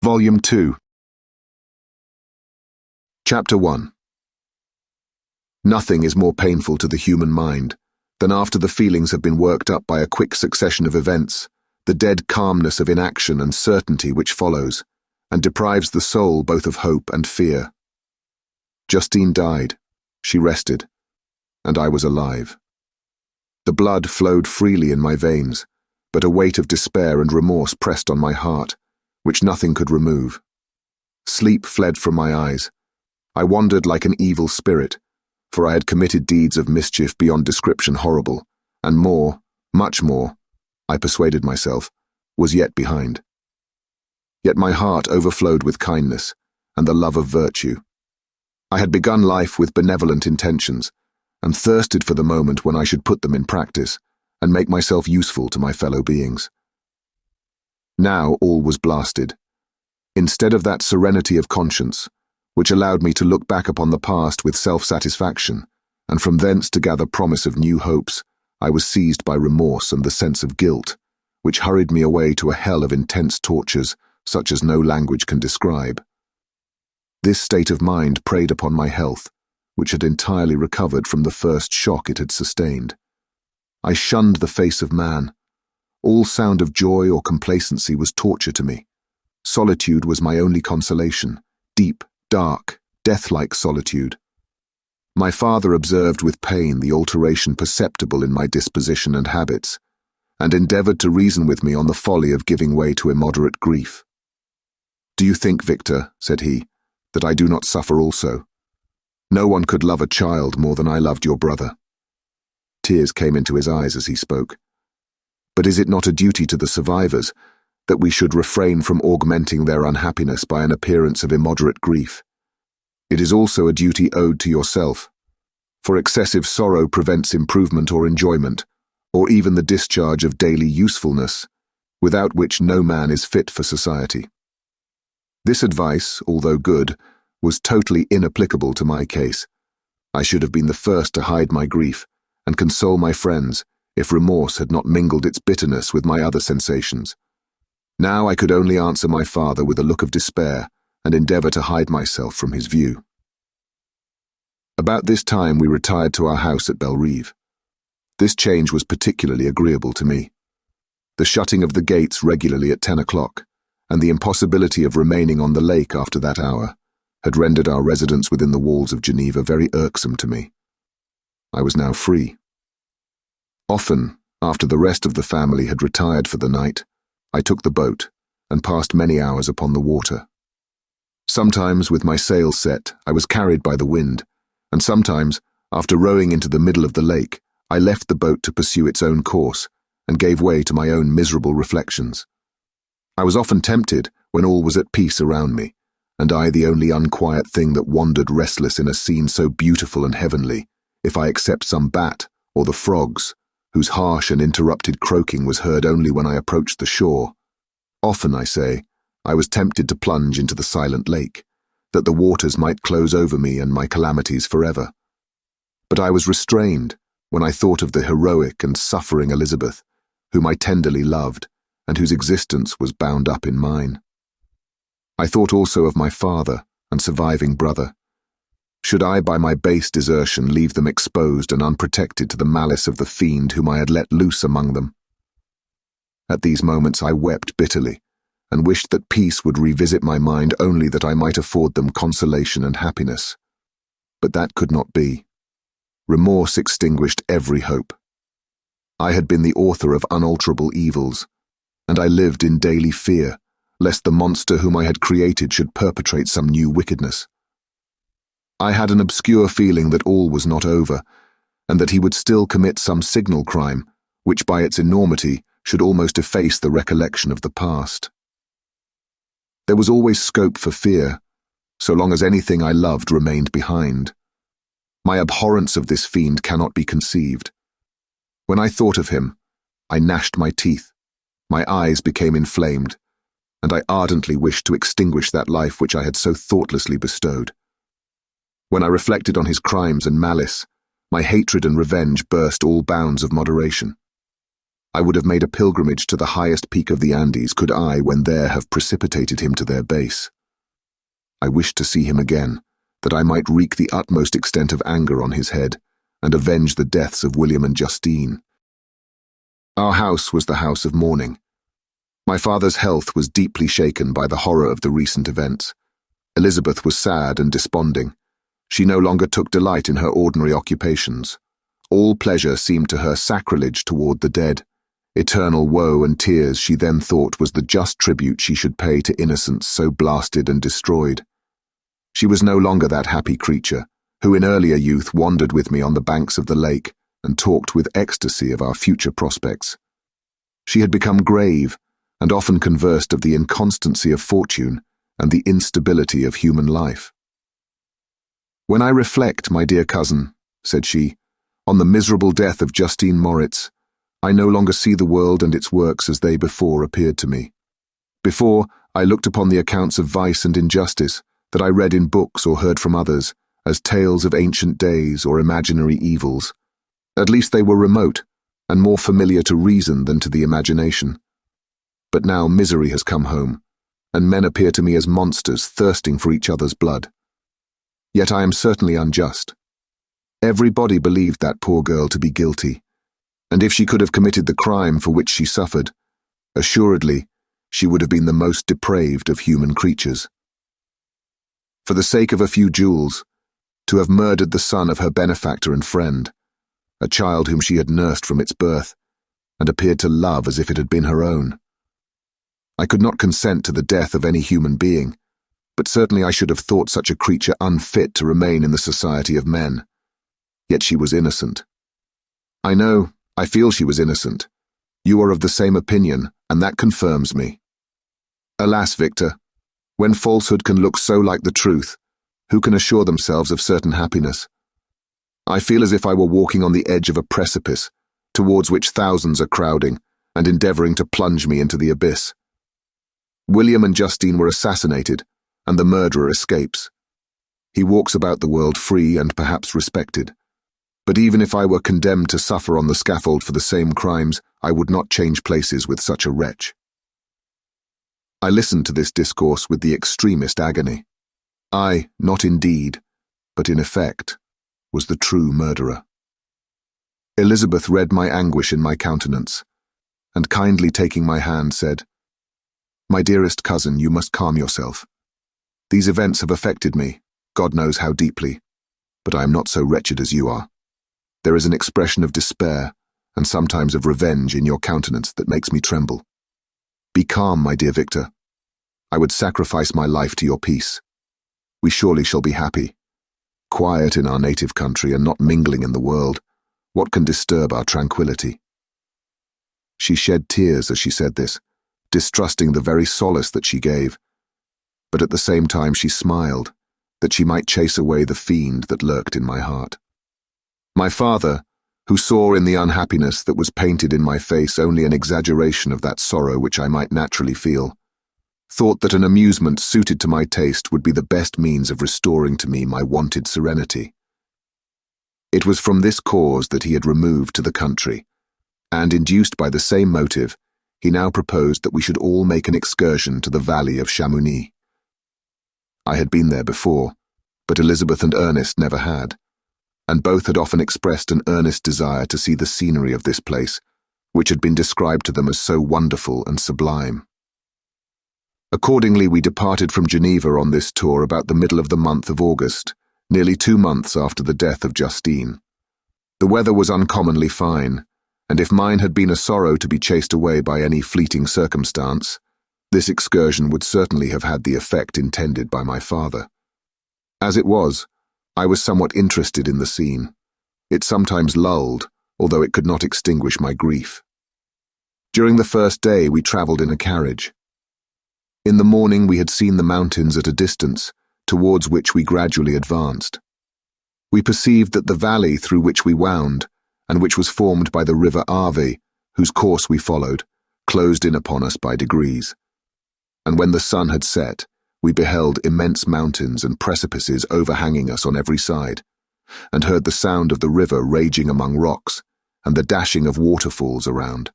Volume 2. Chapter 1. Nothing is more painful to the human mind than after the feelings have been worked up by a quick succession of events, the dead calmness of inaction and certainty which follows, and deprives the soul both of hope and fear. Justine died, she rested, and I was alive. The blood flowed freely in my veins, but a weight of despair and remorse pressed on my heart, which nothing could remove. Sleep fled from my eyes. I wandered like an evil spirit, for I had committed deeds of mischief beyond description horrible, and more, much more, I persuaded myself, was yet behind. Yet my heart overflowed with kindness and the love of virtue. I had begun life with benevolent intentions, and thirsted for the moment when I should put them in practice and make myself useful to my fellow beings. Now all was blasted. Instead of that serenity of conscience, which allowed me to look back upon the past with self-satisfaction, and from thence to gather promise of new hopes, I was seized by remorse and the sense of guilt, which hurried me away to a hell of intense tortures, such as no language can describe. This state of mind preyed upon my health, which had entirely recovered from the first shock it had sustained. I shunned the face of man. All sound of joy or complacency was torture to me. Solitude was my only consolation, deep, dark, death-like solitude. My father observed with pain the alteration perceptible in my disposition and habits, and endeavored to reason with me on the folly of giving way to immoderate grief. "Do you think, Victor," said he, "that I do not suffer also? No one could love a child more than I loved your brother." Tears came into his eyes as he spoke. "But is it not a duty to the survivors that we should refrain from augmenting their unhappiness by an appearance of immoderate grief? It is also a duty owed to yourself, for excessive sorrow prevents improvement or enjoyment, or even the discharge of daily usefulness, without which no man is fit for society." This advice, although good, was totally inapplicable to my case. I should have been the first to hide my grief and console my friends if remorse had not mingled its bitterness with my other sensations. Now I could only answer my father with a look of despair and endeavour to hide myself from his view. About this time we retired to our house at Belrive. This change was particularly agreeable to me. The shutting of the gates regularly at 10 o'clock, and the impossibility of remaining on the lake after that hour, had rendered our residence within the walls of Geneva very irksome to me. I was now free. Often, after the rest of the family had retired for the night, I took the boat and passed many hours upon the water. Sometimes, with my sails set, I was carried by the wind, and sometimes, after rowing into the middle of the lake, I left the boat to pursue its own course and gave way to my own miserable reflections. I was often tempted, when all was at peace around me, and I the only unquiet thing that wandered restless in a scene so beautiful and heavenly, if I except some bat or the frogs, whose harsh and interrupted croaking was heard only when I approached the shore. Often, I say, I was tempted to plunge into the silent lake, that the waters might close over me and my calamities forever. But I was restrained when I thought of the heroic and suffering Elizabeth, whom I tenderly loved, and whose existence was bound up in mine. I thought also of my father and surviving brother. Should I by my base desertion leave them exposed and unprotected to the malice of the fiend whom I had let loose among them? At these moments I wept bitterly, and wished that peace would revisit my mind only that I might afford them consolation and happiness. But that could not be. Remorse extinguished every hope. I had been the author of unalterable evils, and I lived in daily fear, lest the monster whom I had created should perpetrate some new wickedness. I had an obscure feeling that all was not over, and that he would still commit some signal crime, which by its enormity should almost efface the recollection of the past. There was always scope for fear, so long as anything I loved remained behind. My abhorrence of this fiend cannot be conceived. When I thought of him, I gnashed my teeth, my eyes became inflamed, and I ardently wished to extinguish that life which I had so thoughtlessly bestowed. When I reflected on his crimes and malice, my hatred and revenge burst all bounds of moderation. I would have made a pilgrimage to the highest peak of the Andes could I, when there, have precipitated him to their base. I wished to see him again, that I might wreak the utmost extent of anger on his head, and avenge the deaths of William and Justine. Our house was the house of mourning. My father's health was deeply shaken by the horror of the recent events. Elizabeth was sad and desponding. She no longer took delight in her ordinary occupations. All pleasure seemed to her sacrilege toward the dead. Eternal woe and tears she then thought was the just tribute she should pay to innocence so blasted and destroyed. She was no longer that happy creature, who in earlier youth wandered with me on the banks of the lake and talked with ecstasy of our future prospects. She had become grave, and often conversed of the inconstancy of fortune and the instability of human life. "When I reflect, my dear cousin," said she, "on the miserable death of Justine Moritz, I no longer see the world and its works as they before appeared to me. Before, I looked upon the accounts of vice and injustice that I read in books or heard from others as tales of ancient days or imaginary evils. At least they were remote and more familiar to reason than to the imagination. But now misery has come home, and men appear to me as monsters thirsting for each other's blood. Yet I am certainly unjust. Everybody believed that poor girl to be guilty, and if she could have committed the crime for which she suffered, assuredly she would have been the most depraved of human creatures. For the sake of a few jewels, to have murdered the son of her benefactor and friend, a child whom she had nursed from its birth, and appeared to love as if it had been her own. I could not consent to the death of any human being, but certainly I should have thought such a creature unfit to remain in the society of men. Yet she was innocent. I feel she was innocent. You are of the same opinion, and that confirms me. Alas, Victor, when falsehood can look so like the truth, who can assure themselves of certain happiness? I feel as if I were walking on the edge of a precipice, towards which thousands are crowding and endeavoring to plunge me into the abyss. William and Justine were assassinated, and the murderer escapes. He walks about the world free and perhaps respected. But even if I were condemned to suffer on the scaffold for the same crimes, I would not change places with such a wretch. I listened to this discourse with the extremest agony. I, not in deed, but in effect, was the true murderer. Elizabeth read my anguish in my countenance, and kindly taking my hand said, "My dearest cousin, you must calm yourself. These events have affected me, God knows how deeply, but I am not so wretched as you are. There is an expression of despair, and sometimes of revenge in your countenance that makes me tremble. Be calm, my dear Victor. I would sacrifice my life to your peace. We surely shall be happy. Quiet in our native country and not mingling in the world, what can disturb our tranquility?" She shed tears as she said this, distrusting the very solace that she gave, but at the same time she smiled, that she might chase away the fiend that lurked in my heart. My father, who saw in the unhappiness that was painted in my face only an exaggeration of that sorrow which I might naturally feel, thought that an amusement suited to my taste would be the best means of restoring to me my wonted serenity. It was from this cause that he had removed to the country, and induced by the same motive, he now proposed that we should all make an excursion to the valley of Chamonix. I had been there before, but Elizabeth and Ernest never had, and both had often expressed an earnest desire to see the scenery of this place, which had been described to them as so wonderful and sublime. Accordingly, we departed from Geneva on this tour about the middle of the month of August, nearly 2 months after the death of Justine. The weather was uncommonly fine, and if mine had been a sorrow to be chased away by any fleeting circumstance, this excursion would certainly have had the effect intended by my father. As it was, I was somewhat interested in the scene. It sometimes lulled, although it could not extinguish my grief. During the first day we travelled in a carriage. In the morning we had seen the mountains at a distance, towards which we gradually advanced. We perceived that the valley through which we wound, and which was formed by the river Ave, whose course we followed, closed in upon us by degrees. And when the sun had set, we beheld immense mountains and precipices overhanging us on every side, and heard the sound of the river raging among rocks, and the dashing of waterfalls around.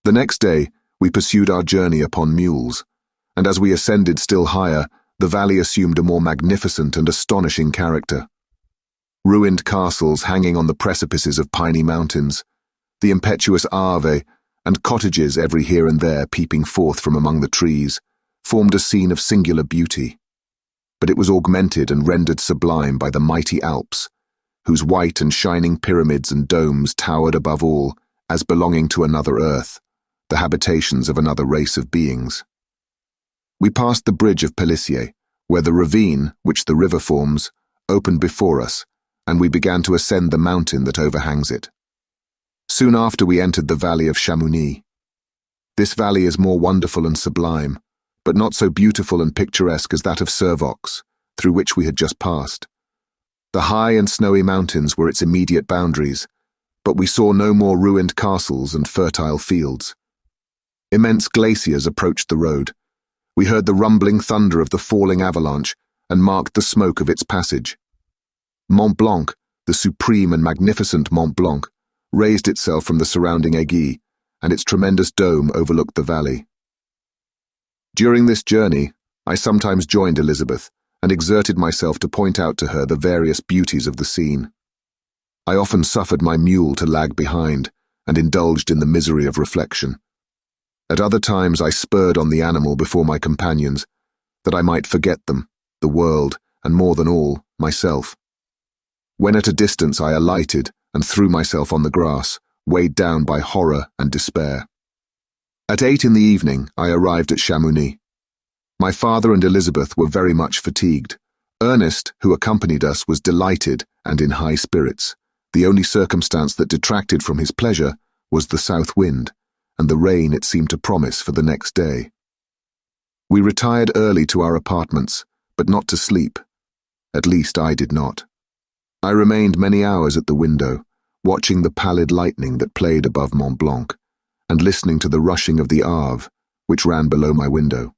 The next day, we pursued our journey upon mules, and as we ascended still higher, the valley assumed a more magnificent and astonishing character. Ruined castles hanging on the precipices of piny mountains, the impetuous Ave, and cottages every here and there peeping forth from among the trees, formed a scene of singular beauty. But it was augmented and rendered sublime by the mighty Alps, whose white and shining pyramids and domes towered above all as belonging to another earth, the habitations of another race of beings. We passed the bridge of Pélissier, where the ravine, which the river forms, opened before us, and we began to ascend the mountain that overhangs it. Soon after we entered the valley of Chamonix. This valley is more wonderful and sublime, but not so beautiful and picturesque as that of Servox, through which we had just passed. The high and snowy mountains were its immediate boundaries, but we saw no more ruined castles and fertile fields. Immense glaciers approached the road. We heard the rumbling thunder of the falling avalanche and marked the smoke of its passage. Mont Blanc, the supreme and magnificent Mont Blanc, raised itself from the surrounding Aiguille, and its tremendous dome overlooked the valley. During this journey, I sometimes joined Elizabeth and exerted myself to point out to her the various beauties of the scene. I often suffered my mule to lag behind and indulged in the misery of reflection. At other times I spurred on the animal before my companions, that I might forget them, the world, and more than all, myself. When at a distance I alighted and threw myself on the grass, weighed down by horror and despair. At 8 in the evening, I arrived at Chamonix. My father and Elizabeth were very much fatigued. Ernest, who accompanied us, was delighted and in high spirits. The only circumstance that detracted from his pleasure was the south wind, and the rain it seemed to promise for the next day. We retired early to our apartments, but not to sleep. At least I did not. I remained many hours at the window, watching the pallid lightning that played above Mont Blanc, and listening to the rushing of the Arve, which ran below my window.